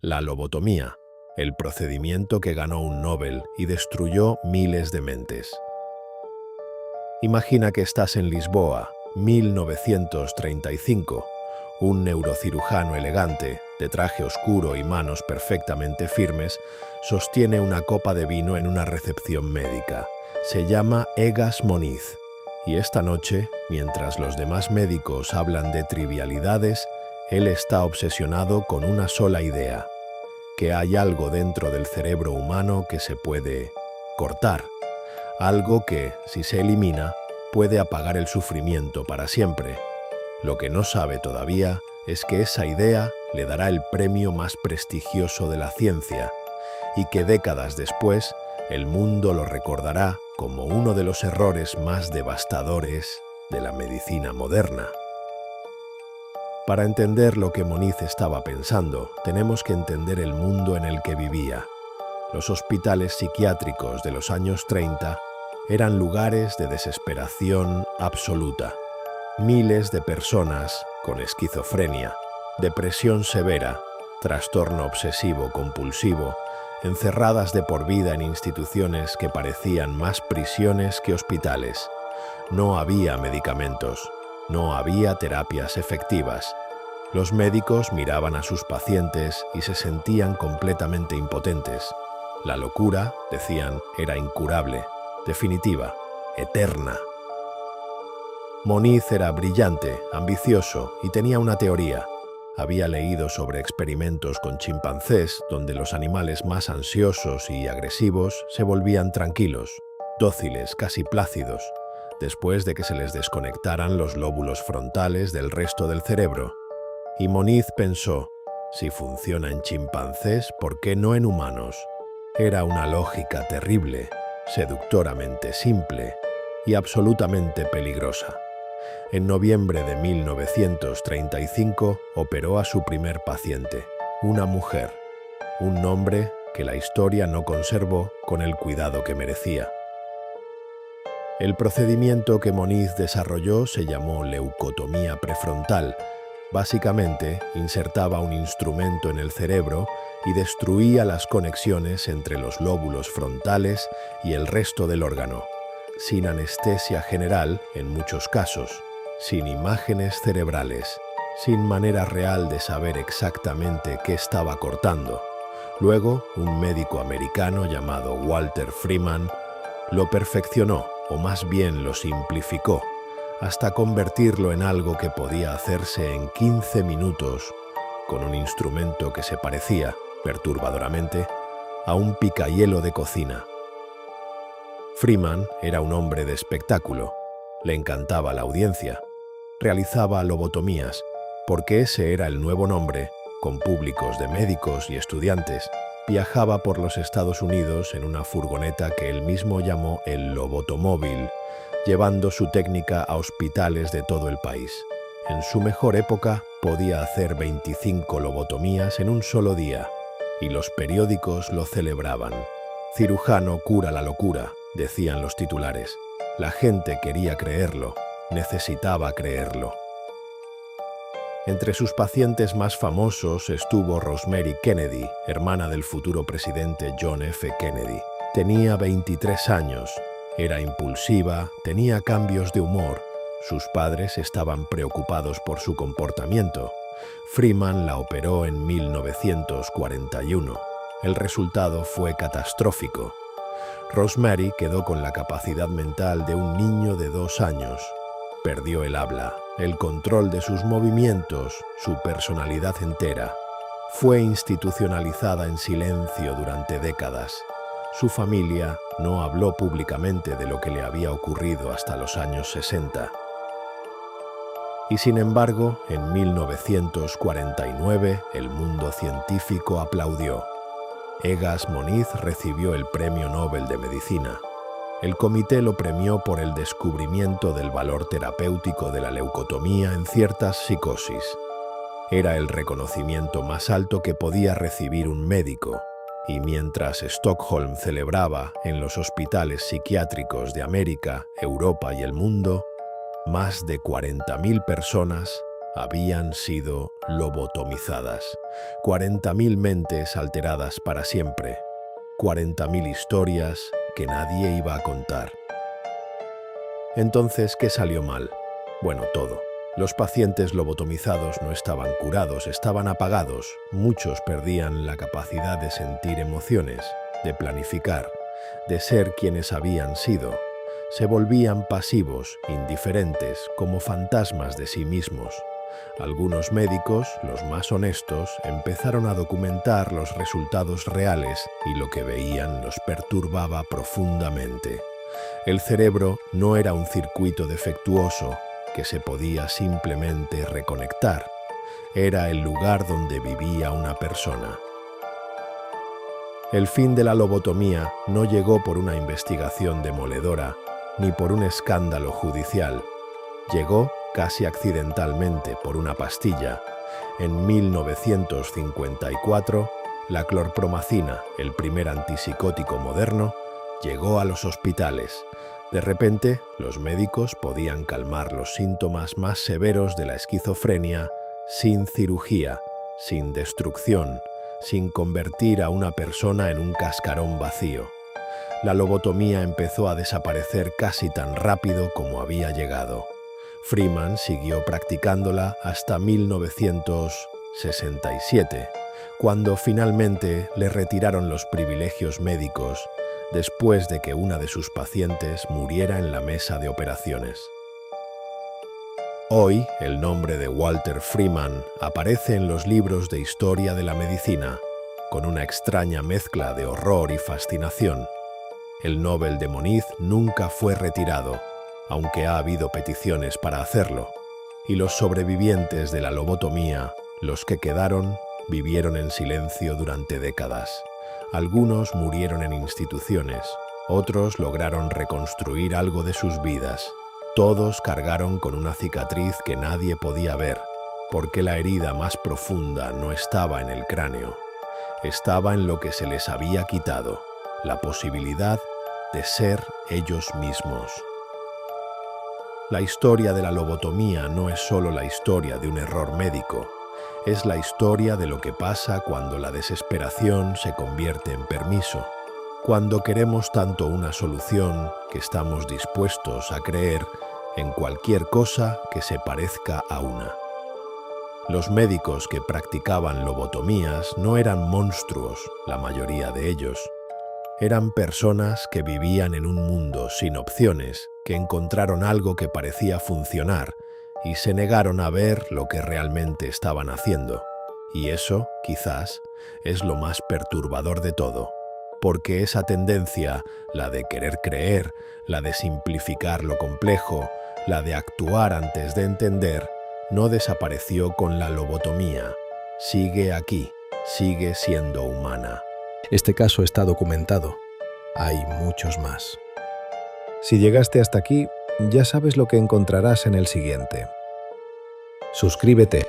La lobotomía, el procedimiento que ganó un Nobel y destruyó miles de mentes. Imagina que estás en Lisboa, 1935. Un neurocirujano elegante, de traje oscuro y manos perfectamente firmes, sostiene una copa de vino en una recepción médica. Se llama Egas Moniz. Y esta noche, mientras los demás médicos hablan de trivialidades, él está obsesionado con una sola idea: que hay algo dentro del cerebro humano que se puede cortar. Algo que, si se elimina, puede apagar el sufrimiento para siempre. Lo que no sabe todavía es que esa idea le dará el premio más prestigioso de la ciencia y que décadas después el mundo lo recordará como uno de los errores más devastadores de la medicina moderna. Para entender lo que Moniz estaba pensando, tenemos que entender el mundo en el que vivía. Los hospitales psiquiátricos de los años 30 eran lugares de desesperación absoluta. Miles de personas con esquizofrenia, depresión severa, trastorno obsesivo-compulsivo, encerradas de por vida en instituciones que parecían más prisiones que hospitales. No había medicamentos, no había terapias efectivas. Los médicos miraban a sus pacientes y se sentían completamente impotentes. La locura, decían, era incurable, definitiva, eterna. Moniz era brillante, ambicioso y tenía una teoría. Había leído sobre experimentos con chimpancés donde los animales más ansiosos y agresivos se volvían tranquilos, dóciles, casi plácidos, después de que se les desconectaran los lóbulos frontales del resto del cerebro. Y Moniz pensó, si funciona en chimpancés, ¿por qué no en humanos? Era una lógica terrible, seductoramente simple y absolutamente peligrosa. En noviembre de 1935 operó a su primer paciente, una mujer, un nombre que la historia no conservó con el cuidado que merecía. El procedimiento que Moniz desarrolló se llamó leucotomía prefrontal. Básicamente, insertaba un instrumento en el cerebro y destruía las conexiones entre los lóbulos frontales y el resto del órgano, sin anestesia general en muchos casos, sin imágenes cerebrales, sin manera real de saber exactamente qué estaba cortando. Luego, un médico americano llamado Walter Freeman lo perfeccionó, o más bien lo simplificó, hasta convertirlo en algo que podía hacerse en 15 minutos con un instrumento que se parecía, perturbadoramente, a un picahielo de cocina. Freeman era un hombre de espectáculo, le encantaba la audiencia, realizaba lobotomías, porque ese era el nuevo nombre, con públicos de médicos y estudiantes. Viajaba por los Estados Unidos en una furgoneta que él mismo llamó el lobotomóvil, llevando su técnica a hospitales de todo el país. En su mejor época podía hacer 25 lobotomías en un solo día, y los periódicos lo celebraban. Cirujano cura la locura, decían los titulares. La gente quería creerlo, necesitaba creerlo. Entre sus pacientes más famosos estuvo Rosemary Kennedy, hermana del futuro presidente John F. Kennedy. Tenía 23 años, era impulsiva, tenía cambios de humor. Sus padres estaban preocupados por su comportamiento. Freeman la operó en 1941. El resultado fue catastrófico. Rosemary quedó con la capacidad mental de un niño de 2 años. Perdió el habla, el control de sus movimientos, su personalidad entera. Fue institucionalizada en silencio durante décadas. Su familia no habló públicamente de lo que le había ocurrido hasta los años 60. Y sin embargo, en 1949, el mundo científico aplaudió. Egas Moniz recibió el Premio Nobel de Medicina. El comité lo premió por el descubrimiento del valor terapéutico de la leucotomía en ciertas psicosis. Era el reconocimiento más alto que podía recibir un médico, y mientras Stockholm celebraba en los hospitales psiquiátricos de América, Europa y el mundo, más de 40.000 personas habían sido lobotomizadas. 40.000 mentes alteradas para siempre. 40.000 historias que nadie iba a contar. Entonces, ¿qué salió mal? Bueno, todo. Los pacientes lobotomizados no estaban curados, estaban apagados. Muchos perdían la capacidad de sentir emociones, de planificar, de ser quienes habían sido. Se volvían pasivos, indiferentes, como fantasmas de sí mismos. Algunos médicos, los más honestos, empezaron a documentar los resultados reales y lo que veían los perturbaba profundamente. El cerebro no era un circuito defectuoso que se podía simplemente reconectar. Era el lugar donde vivía una persona. El fin de la lobotomía no llegó por una investigación demoledora ni por un escándalo judicial. Llegó casi accidentalmente por una pastilla. En 1954, la clorpromacina, el primer antipsicótico moderno, llegó a los hospitales. De repente, los médicos podían calmar los síntomas más severos de la esquizofrenia sin cirugía, sin destrucción, sin convertir a una persona en un cascarón vacío. La lobotomía empezó a desaparecer casi tan rápido como había llegado. Freeman siguió practicándola hasta 1967, cuando finalmente le retiraron los privilegios médicos después de que una de sus pacientes muriera en la mesa de operaciones. Hoy, el nombre de Walter Freeman aparece en los libros de historia de la medicina, con una extraña mezcla de horror y fascinación. El Nobel de Moniz nunca fue retirado, aunque ha habido peticiones para hacerlo, y los sobrevivientes de la lobotomía, los que quedaron, vivieron en silencio durante décadas. Algunos murieron en instituciones, otros lograron reconstruir algo de sus vidas. Todos cargaron con una cicatriz que nadie podía ver, porque la herida más profunda no estaba en el cráneo, estaba en lo que se les había quitado, la posibilidad de ser ellos mismos. La historia de la lobotomía no es solo la historia de un error médico, es la historia de lo que pasa cuando la desesperación se convierte en permiso, cuando queremos tanto una solución que estamos dispuestos a creer en cualquier cosa que se parezca a una. Los médicos que practicaban lobotomías no eran monstruos, la mayoría de ellos. Eran personas que vivían en un mundo sin opciones, que encontraron algo que parecía funcionar y se negaron a ver lo que realmente estaban haciendo. Y eso, quizás, es lo más perturbador de todo, porque esa tendencia, la de querer creer, la de simplificar lo complejo, la de actuar antes de entender, no desapareció con la lobotomía. Sigue aquí, sigue siendo humana. Este caso está documentado. Hay muchos más. Si llegaste hasta aquí, ya sabes lo que encontrarás en el siguiente. Suscríbete